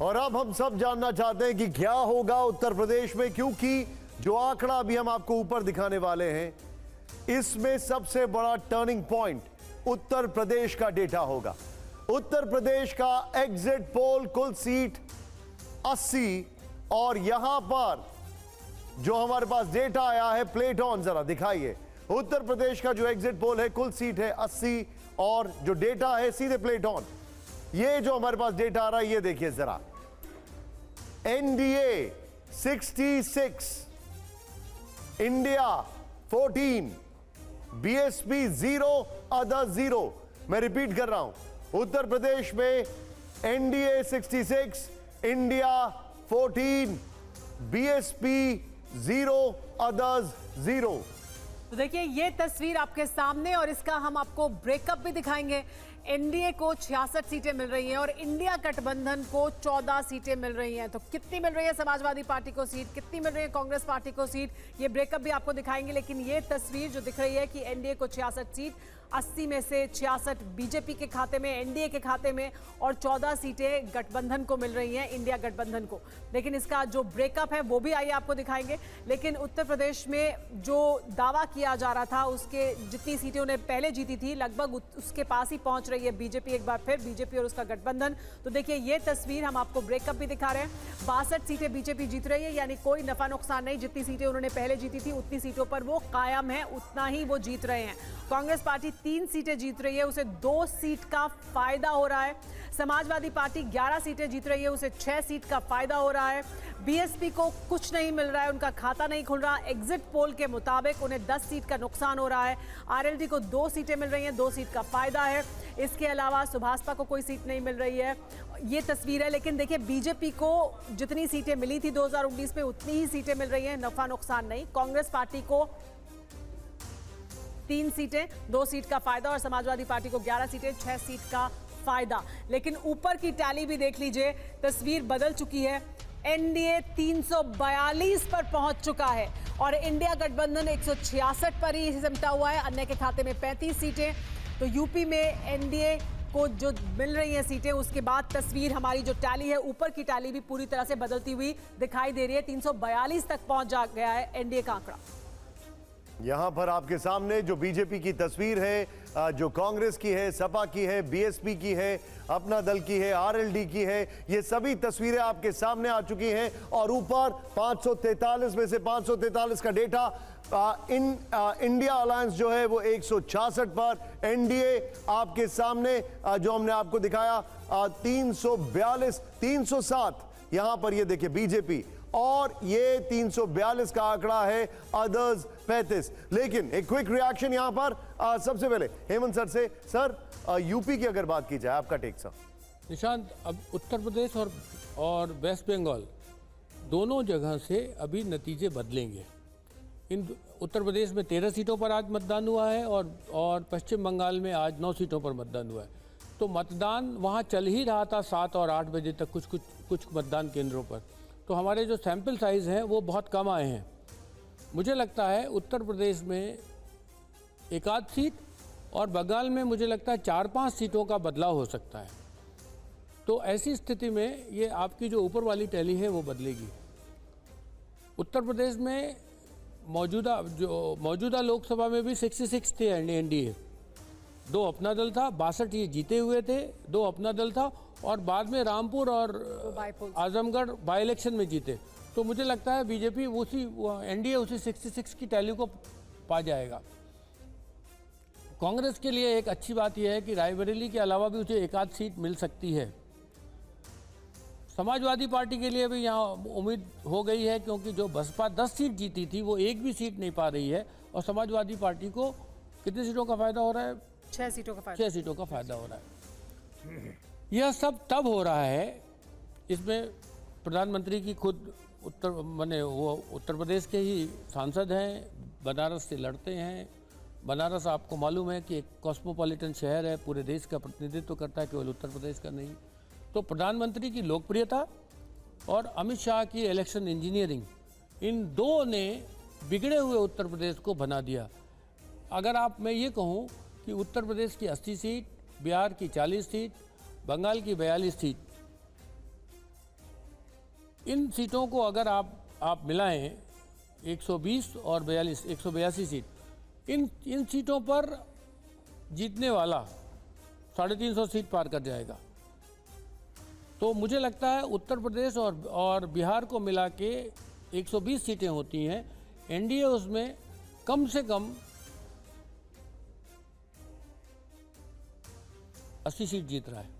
और अब हम सब जानना चाहते हैं कि क्या होगा उत्तर प्रदेश में, क्योंकि जो आंकड़ा अभी हम आपको ऊपर दिखाने वाले हैं, इसमें सबसे बड़ा टर्निंग पॉइंट उत्तर प्रदेश का डेटा होगा। उत्तर प्रदेश का एग्जिट पोल कुल सीट 80, और यहां पर जो हमारे पास डेटा आया है, प्लेट ऑन जरा दिखाइए। उत्तर प्रदेश का जो एग्जिट पोल है कुल सीट है 80, और जो डेटा है सीधे प्लेट ऑन। ये जो हमारे पास डेटा आ रहा है ये देखिए जरा, एनडीए 66, इंडिया 14, बीएसपी 0, अदर 0। मैं रिपीट कर रहा हूं, उत्तर प्रदेश में एनडीए 66, इंडिया 14, बीएसपी 0, अदर्स 0। तो देखिए ये तस्वीर आपके सामने, और इसका हम आपको ब्रेकअप भी दिखाएंगे। एनडीए को 66 सीटें मिल रही हैं और इंडिया गठबंधन को 14 सीटें मिल रही हैं। तो कितनी मिल रही है समाजवादी पार्टी को सीट, कितनी मिल रही है कांग्रेस पार्टी को सीट, ये ब्रेकअप भी आपको दिखाएंगे। लेकिन ये तस्वीर जो दिख रही है कि एनडीए को 66 सीट, 80 में से 66 बीजेपी के खाते में, एनडीए के खाते में, और 14 सीटें गठबंधन को मिल रही हैं, इंडिया गठबंधन को। लेकिन इसका जो ब्रेकअप है वो भी आइए आपको दिखाएंगे। लेकिन उत्तर प्रदेश में जो दावा किया जा रहा था, उसके जितनी सीटें उन्हें पहले जीती थी, लगभग उसके पास ही पहुंच रही है बीजेपी एक बार फिर, बीजेपी और उसका गठबंधन। तो देखिए ये तस्वीर हम आपको ब्रेकअप भी दिखा रहे हैं। 62 सीटें बीजेपी जीत रही है, यानी कोई नफा नुकसान नहीं। जितनी सीटें उन्होंने पहले जीती थी उतनी सीटों पर वो कायम है, उतना ही वो जीत रहे हैं। कांग्रेस पार्टी 3 सीटें जीत रही है, उसे 2 सीट का फायदा हो रहा है। समाजवादी पार्टी 11 सीटें जीत रही है, उसे 6 सीट का फायदा हो रहा है। बीएसपी को कुछ नहीं मिल रहा है, उनका खाता नहीं खुल रहा। एग्जिट पोल के मुताबिक उन्हें 10 सीट का नुकसान हो रहा है। आरएलडी को 2 सीटें मिल रही हैं, 2 सीट का फायदा है। इसके अलावा सुभाषपा को कोई सीट नहीं मिल रही है। ये तस्वीर है। लेकिन देखिए बीजेपी को जितनी सीटें मिली थी 2019 में, उतनी ही सीटें मिल रही हैं, नफा नुकसान नहीं। कांग्रेस पार्टी को 3 सीटें, 2 सीट का फायदा, और समाजवादी पार्टी को 11 सीटें, 6 सीट का फायदा। लेकिन ऊपर की टैली भी देख लीजिए, तस्वीर बदल चुकी है। एनडीए 342 पर पहुंच चुका है और इंडिया गठबंधन 166 पर ही सिमटा हुआ है। अन्य के खाते में 35 सीटें। तो यूपी में एनडीए को जो मिल रही हैं सीटें, उसके बाद तस्वीर हमारी जो टैली है, ऊपर की टैली भी पूरी तरह से बदलती हुई दिखाई दे रही है। 342 तक पहुंच जा गया है एनडीए का आंकड़ा। यहां पर आपके सामने जो बीजेपी की तस्वीर है, जो कांग्रेस की है, सपा की है, बीएसपी की है, अपना दल की है, आरएलडी की है, ये सभी तस्वीरें आपके सामने आ चुकी हैं। और ऊपर 543 में से 543 का डेटा इंडिया अलायंस जो है वो 166 पर, एनडीए आपके सामने जो हमने आपको दिखाया 342, 307 यहां पर, ये देखिए बीजेपी, और ये 342 का आंकड़ा है, अदर्स 35। लेकिन एक क्विक रिएक्शन यहां पर सबसे पहले हेमंत सर से। सर, यूपी की अगर बात की जाए, आपका टेक सर। निशांत, अब उत्तर प्रदेश और वेस्ट बंगाल दोनों जगह से अभी नतीजे बदलेंगे। इन उत्तर प्रदेश में 13 सीटों पर आज मतदान हुआ है और पश्चिम बंगाल में आज 9 सीटों पर मतदान हुआ है। तो मतदान वहाँ चल ही रहा था 7 और 8 बजे तक कुछ मतदान केंद्रों पर। तो हमारे जो सैंपल साइज़ हैं वो बहुत कम आए हैं। मुझे लगता है उत्तर प्रदेश में 1 सीट और बंगाल में मुझे लगता है 4-5 सीटों का बदलाव हो सकता है। तो ऐसी स्थिति में ये आपकी जो ऊपर वाली टैली है वो बदलेगी। उत्तर प्रदेश में मौजूदा लोकसभा में भी 66 थे एनडीए, 2 अपना दल था, 62 ये जीते हुए थे, 2 अपना दल था, और बाद में रामपुर और आजमगढ़ बाई इलेक्शन में जीते। तो मुझे लगता है बीजेपी एनडीए उसी 66 की टैली को पा जाएगा। कांग्रेस के लिए एक अच्छी बात यह है कि रायबरेली के अलावा भी उसे 1 सीट मिल सकती है। समाजवादी पार्टी के लिए भी यहाँ उम्मीद हो गई है, क्योंकि जो बसपा 10 सीट जीती थी वो एक भी सीट नहीं पा रही है, और समाजवादी पार्टी को कितनी सीटों का फायदा हो रहा है? 6 सीटों का फायदा। 6 सीटों का फायदा हो रहा है। यह सब तब हो रहा है, इसमें प्रधानमंत्री की खुद उत्तर प्रदेश के ही सांसद हैं, बनारस से लड़ते हैं। बनारस आपको मालूम है कि एक कॉस्मोपॉलिटन शहर है, पूरे देश का प्रतिनिधित्व करता है, केवल उत्तर प्रदेश का नहीं। तो प्रधानमंत्री की लोकप्रियता और अमित शाह की इलेक्शन इंजीनियरिंग, इन 2 ने बिगड़े हुए उत्तर प्रदेश को बना दिया। अगर मैं ये कहूँ कि उत्तर प्रदेश की 80 सीट, बिहार की 40 सीट, बंगाल की 42 सीट, इन सीटों को अगर आप मिलाएं 120 और 182 सीट, इन सीटों पर जीतने वाला 350 सीट पार कर जाएगा। तो मुझे लगता है उत्तर प्रदेश और बिहार को मिला के 120 सीटें होती हैं, एनडीए उसमें कम से कम 80 सीट जीत रहा है।